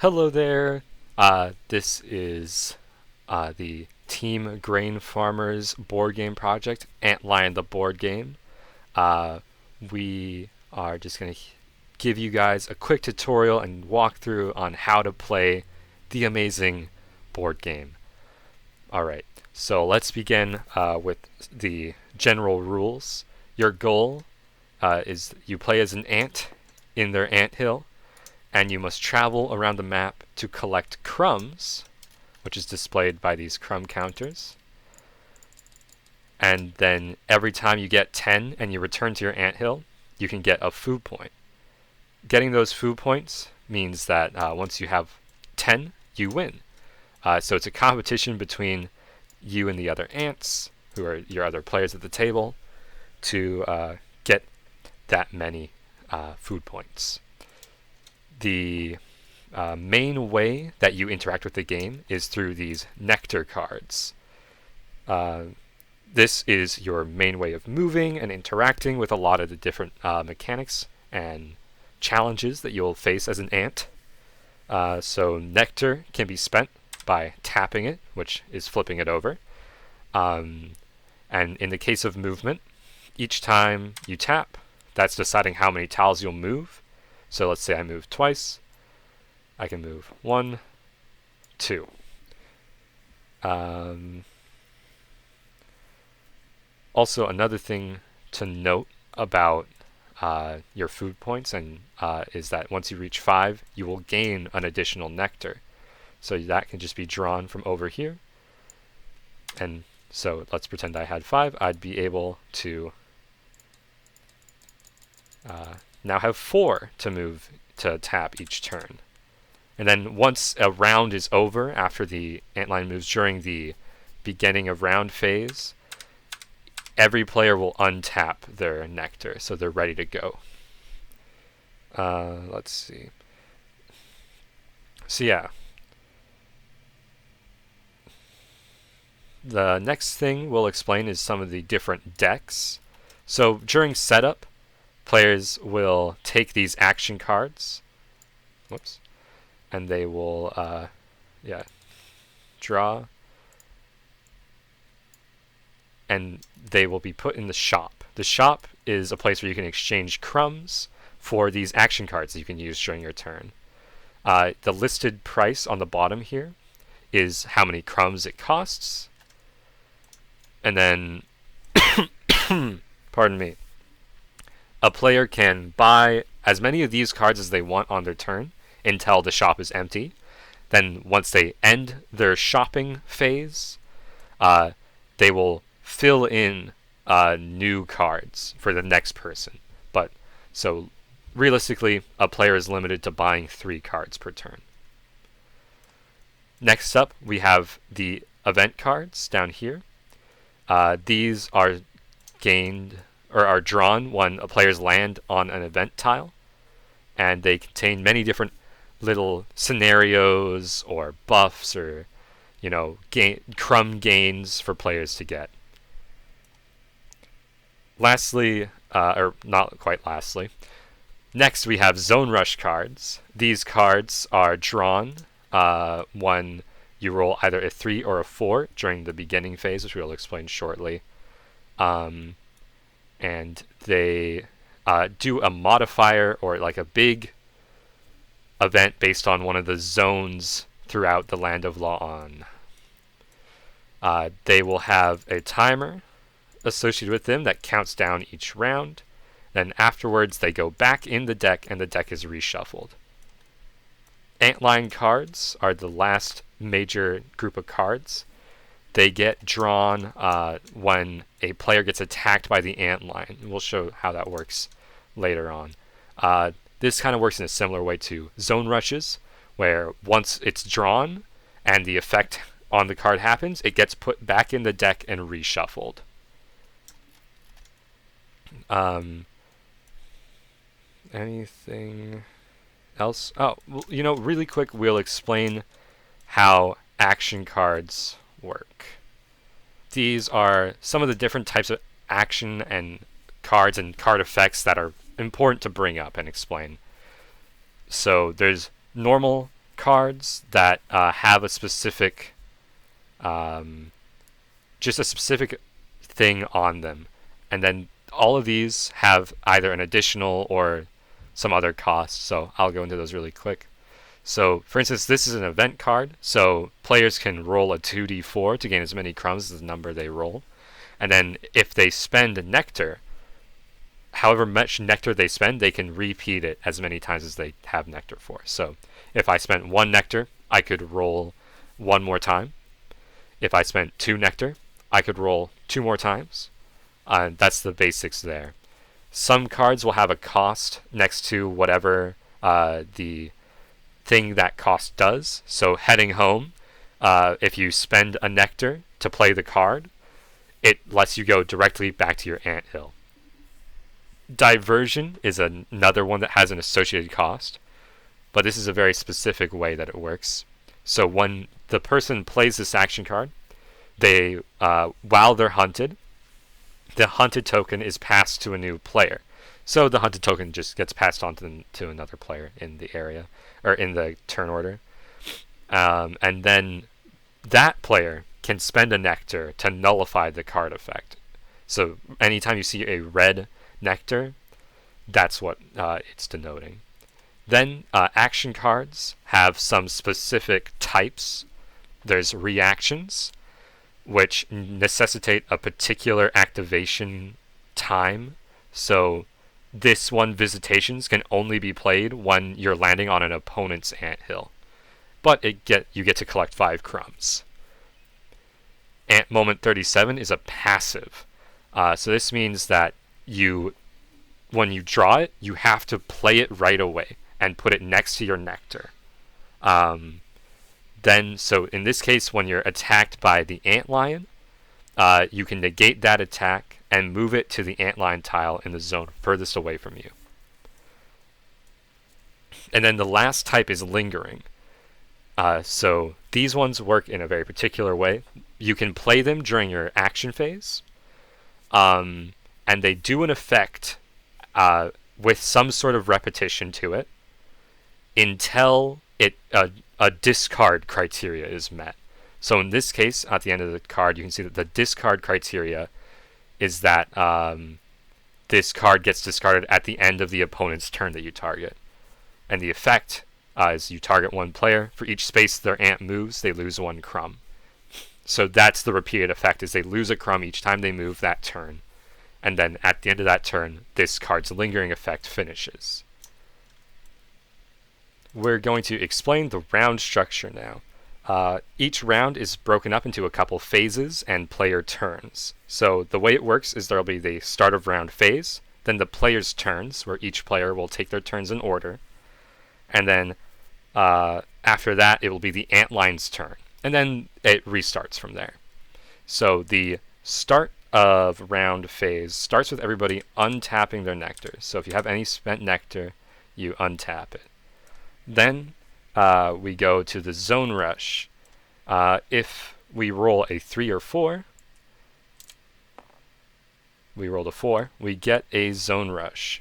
Hello there. This is the Team Grain Farmers board game project, Antlion the board game. Uh, we are just going to give you guys a quick tutorial and walkthrough on how to play the amazing board game. Alright, so let's begin with the general rules. Your goal is you play as an ant in their anthill, and you must travel around the map to collect crumbs, which is displayed by these crumb counters. And then every time you get 10 and you return to your anthill, you can get a food point. Getting those food points means that once you have 10, you win. So it's a competition between you and the other ants, who are your other players at the table, to get that many food points. The main way that you interact with the game is through these nectar cards. This is your main way of moving and interacting with a lot of the different mechanics and challenges that you'll face as an ant. So nectar can be spent by tapping it, which is flipping it over. And in the case of movement, each time you tap, that's deciding how many tiles you'll move. So let's say I move twice. I can move 1, 2. Also, another thing to note about your food points is that once you reach 5, you will gain an additional nectar. So that can just be drawn from over here. And so let's pretend I had 5. I'd be able to now have 4 to move to tap each turn. And then once a round is over, after the antlion moves during the beginning of round phase, every player will untap their nectar, so they're ready to go. Let's see. So yeah. The next thing we'll explain is some of the different decks. So during setup, players will take these action cards, and they will, draw, and they will be put in the shop. The shop is a place where you can exchange crumbs for these action cards that you can use during your turn. The listed price on the bottom here is how many crumbs it costs, and then, pardon me, a player can buy as many of these cards as they want on their turn until the shop is empty. Then once they end their shopping phase, they will fill in new cards for the next person. But so realistically, a player is limited to buying 3 cards per turn. Next up, we have the event cards down here. These are gained or are drawn when players land on an event tile, and they contain many different little scenarios or buffs or crumb gains for players to get. Lastly, or not quite lastly, next we have zone rush cards. These cards are drawn when you roll either a 3 or a 4 during the beginning phase, which we'll explain shortly. And they do a modifier or like a big event based on one of the zones throughout the Land of La'an. They will have a timer associated with them that counts down each round. Then afterwards, they go back in the deck, and the deck is reshuffled. Antlion cards are the last major group of cards. They get drawn when a player gets attacked by the antlion. We'll show how that works later on. This kind of works in a similar way to zone rushes, where once it's drawn and the effect on the card happens, it gets put back in the deck and reshuffled. Anything else? Oh, really quick, we'll explain how action cards work. These are some of the different types of action and cards and card effects that are important to bring up and explain. So there's normal cards that have a specific, just a specific thing on them, and then all of these have either an additional or some other cost. So I'll go into those really quick. So, for instance, this is an event card, so players can roll a 2d4 to gain as many crumbs as the number they roll. And then if they spend nectar, however much nectar they spend, they can repeat it as many times as they have nectar for. So if I spent 1 nectar, I could roll 1 more time. If I spent 2 nectar, I could roll 2 more times. That's the basics there. Some cards will have a cost next to whatever the thing that cost does. So heading home, if you spend a nectar to play the card, it lets you go directly back to your anthill. Diversion is another one that has an associated cost, but this is a very specific way that it works. So when the person plays this action card, they while they're hunted, the hunted token is passed to a new player. So the hunted token just gets passed on to another player in the area, or in the turn order. And then that player can spend a nectar to nullify the card effect. So anytime you see a red nectar, that's what it's denoting. Then action cards have some specific types. There's reactions, which necessitate a particular activation time. So this one, visitations, can only be played when you're landing on an opponent's anthill, but you get to collect 5 crumbs. Ant Moment 37 is a passive. So this means that when you draw it, you have to play it right away and put it next to your nectar. So in this case, when you're attacked by the Antlion, you can negate that attack and move it to the Antlion tile in the zone furthest away from you. And then the last type is lingering. So these ones work in a very particular way. You can play them during your action phase, and they do an effect with some sort of repetition to it until a discard criteria is met. So in this case, at the end of the card, you can see that the discard criteria is that this card gets discarded at the end of the opponent's turn that you target. And the effect is you target one player. For each space their ant moves, they lose 1 crumb. So that's the repeated effect, is they lose a crumb each time they move that turn. And then at the end of that turn, this card's lingering effect finishes. We're going to explain the round structure now. Each round is broken up into a couple phases and player turns. So the way it works is there'll be the start of round phase, then the player's turns, where each player will take their turns in order, and then after that it will be the Antlion's turn, and then it restarts from there. So the start of round phase starts with everybody untapping their nectar. So if you have any spent nectar, you untap it. Then we go to the zone rush. If we roll a 3 or 4, we rolled a 4, we get a zone rush.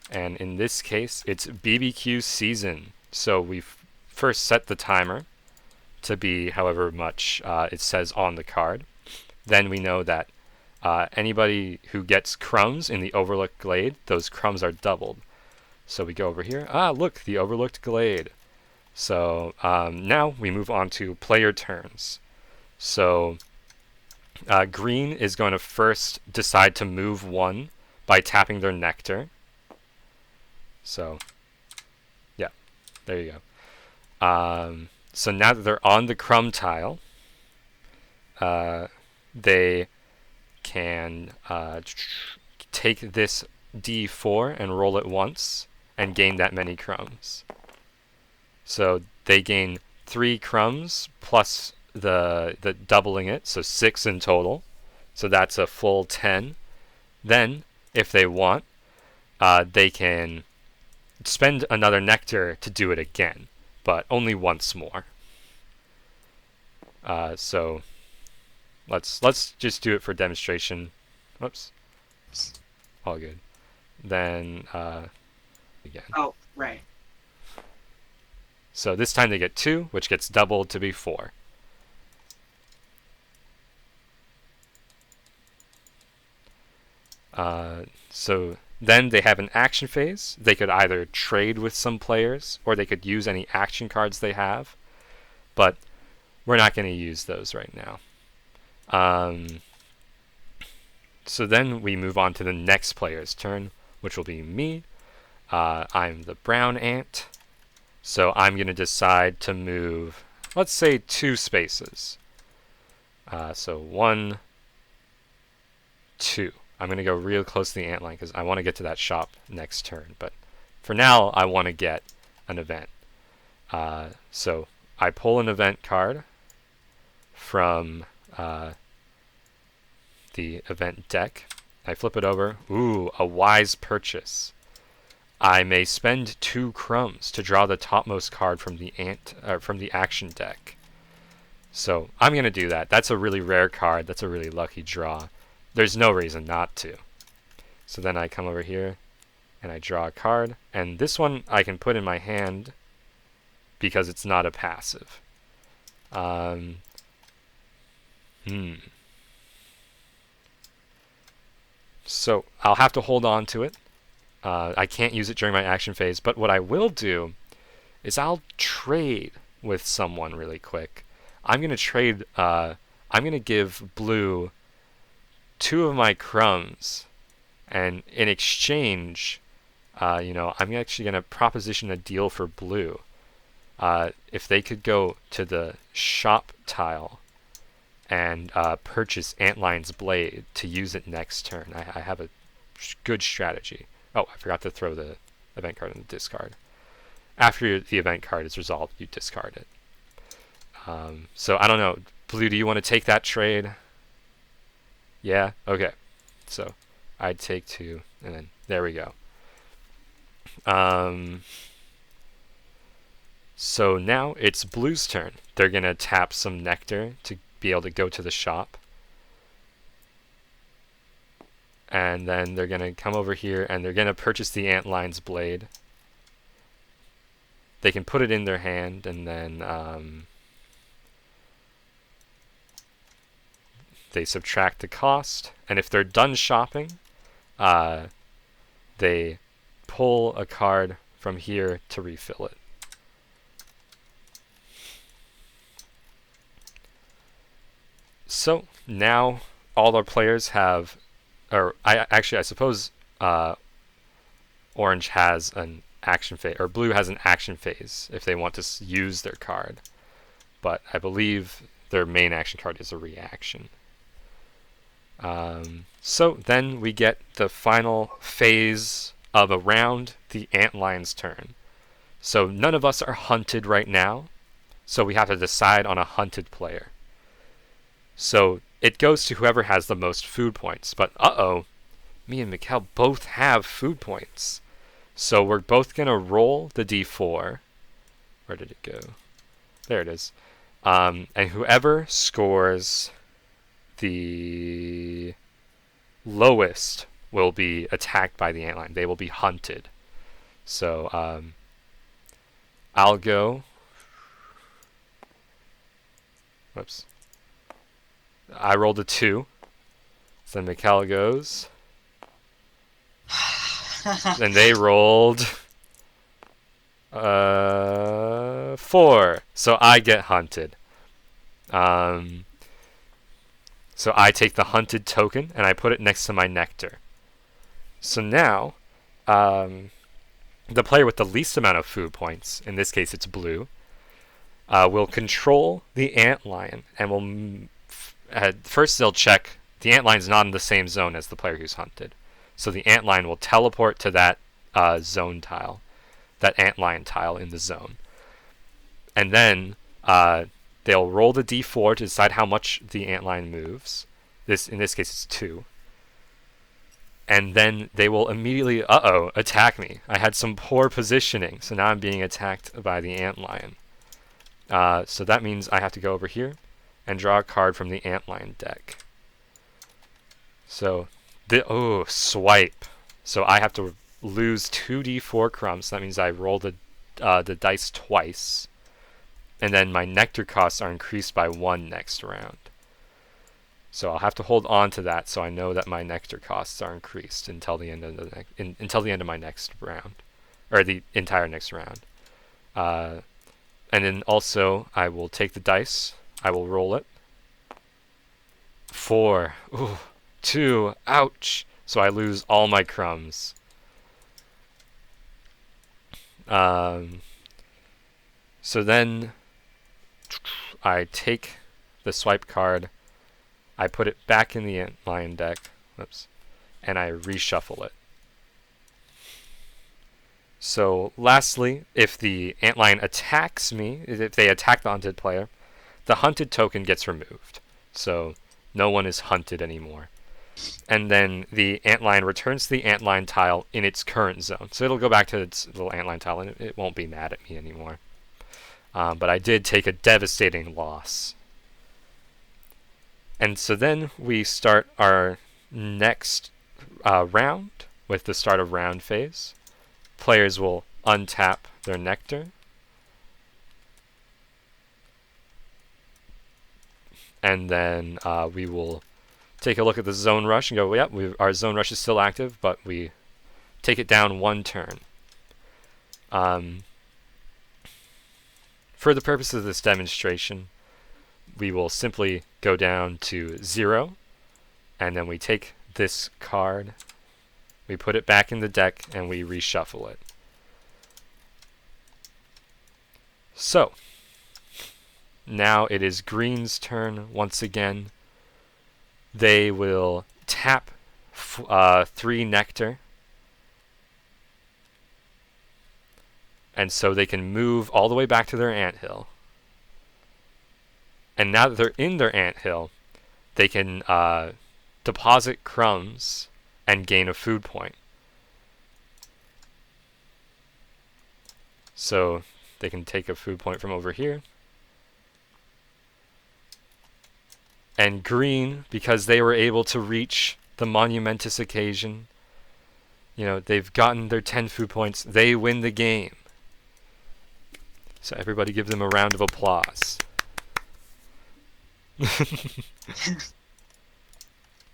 And in this case, it's BBQ season. So we first set the timer to be however much it says on the card. Then we know that anybody who gets crumbs in the overlooked glade, those crumbs are doubled. So we go over here. Look, the overlooked glade. So now we move on to player turns. So green is going to first decide to move 1 by tapping their nectar. So yeah, there you go. So now that they're on the crumb tile, they can take this D4 and roll it once and gain that many crumbs. So they gain 3 crumbs plus the doubling it, so 6 in total. So that's a full 10. Then, if they want, they can spend another nectar to do it again, but only once more. So let's just do it for demonstration. Whoops. All good. Then again. Oh, right. So this time they get 2, which gets doubled to be 4. So then they have an action phase. They could either trade with some players, or they could use any action cards they have. But we're not going to use those right now. So then we move on to the next player's turn, which will be me. I'm the brown ant. So I'm going to decide to move, let's say, 2 spaces. So 1, 2. I'm going to go real close to the ant line because I want to get to that shop next turn. But for now, I want to get an event. So I pull an event card from the event deck. I flip it over. Ooh, a wise purchase. I may spend 2 crumbs to draw the topmost card from the action deck. So I'm going to do that. That's a really rare card. That's a really lucky draw. There's no reason not to. So then I come over here and I draw a card. And this one I can put in my hand because it's not a passive. So I'll have to hold on to it. I can't use it during my action phase, but what I will do is I'll trade with someone really quick. I'm going to trade, I'm going to give blue 2 of my crumbs, and in exchange, I'm actually going to proposition a deal for blue. If they could go to the shop tile and purchase Antlion's blade to use it next turn, I have a good strategy. Oh, I forgot to throw the event card in the discard. After the event card is resolved, you discard it. So I don't know. Blue, do you want to take that trade? Yeah? Okay. So I'd take 2, and then there we go. So now it's blue's turn. They're going to tap some nectar to be able to go to the shop. And then they're going to come over here and they're going to purchase the Antlion's blade. They can put it in their hand and then they subtract the cost. And if they're done shopping, they pull a card from here to refill it. So now all our players have, or I suppose orange has an action phase, or blue has an action phase if they want to use their card. But I believe their main action card is a reaction. So then we get the final phase of a round, the Antlion's turn. So none of us are hunted right now, so we have to decide on a hunted player. So it goes to whoever has the most food points. But me and Mikkel both have food points. So we're both going to roll the d4. Where did it go? There it is. And whoever scores the lowest will be attacked by the antlion. They will be hunted. So I'll go. Whoops. I rolled a 2. So then Mikkel goes. And they rolled 4. So I get hunted. So I take the hunted token and I put it next to my nectar. So now, the player with the least amount of food points, in this case it's blue, will control the antlion and will first they'll check the antlion's not in the same zone as the player who's hunted. So the antlion will teleport to that zone tile, that antlion tile in the zone. And then they'll roll the d4 to decide how much the antlion moves. In this case it's 2. And then they will immediately, attack me. I had some poor positioning, so now I'm being attacked by the antlion. So that means I have to go over here and draw a card from the antlion deck. So, swipe. So I have to lose 2d4 crumbs. So that means I rolled the dice twice, and then my nectar costs are increased by 1 next round. So I'll have to hold on to that so I know that my nectar costs are increased until the end of until the end of my next round, or the entire next round. And then also I will take the dice. I will roll it. 4. Ooh, 2. Ouch. So I lose all my crumbs. So then I take the swipe card, I put it back in the Antlion deck, and I reshuffle it. So lastly, if the Antlion attacks me, if they attack the hunted player, the hunted token gets removed. So no one is hunted anymore. And then the Antlion returns to the Antlion tile in its current zone. So it'll go back to its little Antlion tile and it won't be mad at me anymore. But I did take a devastating loss. And so then we start our next round with the start of round phase. Players will untap their nectar. And then we will take a look at the zone rush and go, yep, our zone rush is still active, but we take it down 1 turn. For the purpose of this demonstration, we will simply go down to 0, and then we take this card, we put it back in the deck, and we reshuffle it. So, now it is green's turn once again. They will tap 3 nectar, and so they can move all the way back to their anthill. And now that they're in their anthill, they can deposit crumbs and gain a food point. So they can take a food point from over here. And green, because they were able to reach the monumentous occasion, they've gotten their 10 food points, they win the game. So everybody give them a round of applause.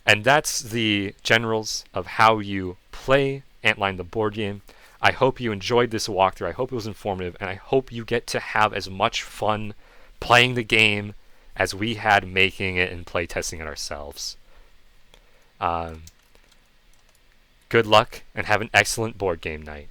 And that's the generals of how you play Antlion the board game. I hope you enjoyed this walkthrough. I hope it was informative, and I hope you get to have as much fun playing the game as we had making it and playtesting it ourselves. Good luck, and have an excellent board game night.